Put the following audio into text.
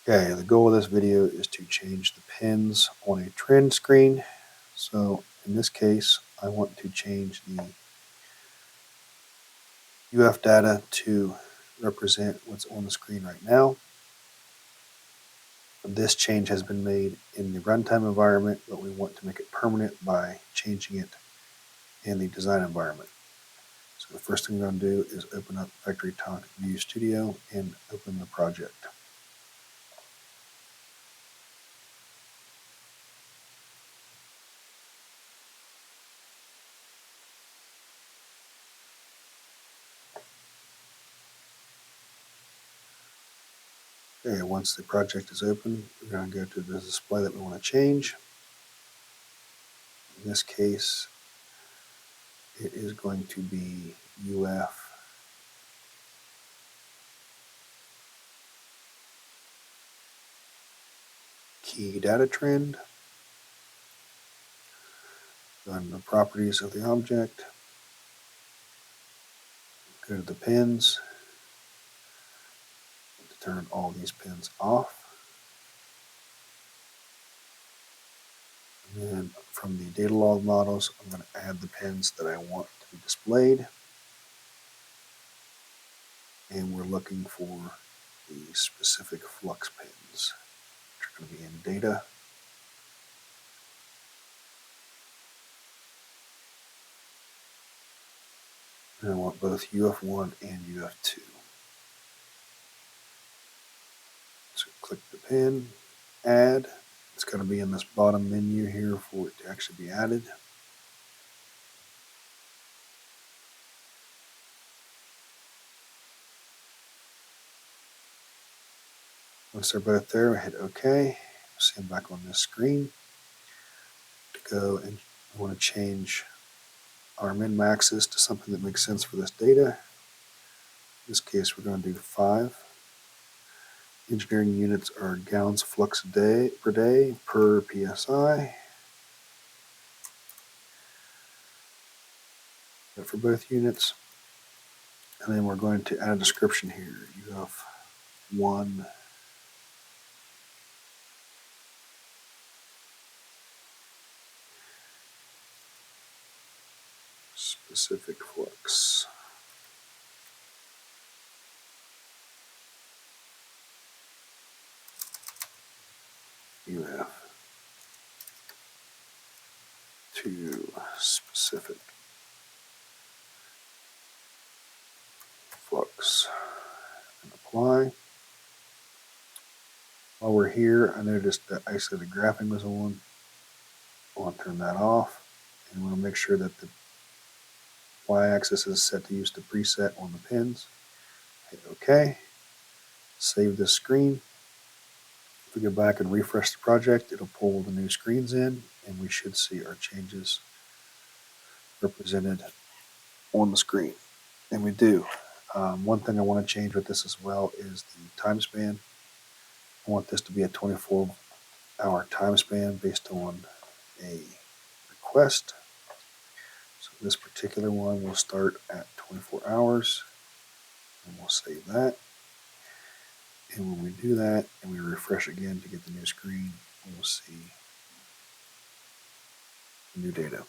Okay, the goal of this video is to change the pins on a trend screen. So in this case, I want to change the UF data to represent what's on the screen right now. This change has been made in the runtime environment, but we want to make it permanent by changing it in the design environment. So the first thing we're going to do is open up FTView Studio and open the project. Okay, once the project is open, we're going to go to the display that we want to change. In this case, it is going to be UF key data trend. Go into the properties of the object, go to the pins, turn all these pins off. And then from the data log models, I'm going to add the pins that I want to be displayed. And we're looking for the specific flux pins, which are going to be in data. And I want both UF1 and UF2. So click the pin, add. It's going to be in this bottom menu here for it to actually be added. Once they're both there, I hit OK. See them back on this screen. To go and we want to change our min-maxes to something that makes sense for this data. In this case, we're going to do 5. Engineering units are gallons flux per day per PSI. For both units. And then we're going to add a description here. You have 1 specific flux. You have 2 specific flux and apply. While we're here, I noticed that isolated graphing was on. I want to turn that off, and we want to make sure that the y-axis is set to use the preset on the pins. Hit OK. Save this screen. If we go back and refresh the project, it'll pull the new screens in, and we should see our changes represented on the screen. And we do. One thing I want to change with this as well is the time span. I want this to be a 24-hour time span based on a request. So this particular one will start at 24 hours. And we'll save that. And when we do that and we refresh again to get the new screen, we'll see the new data.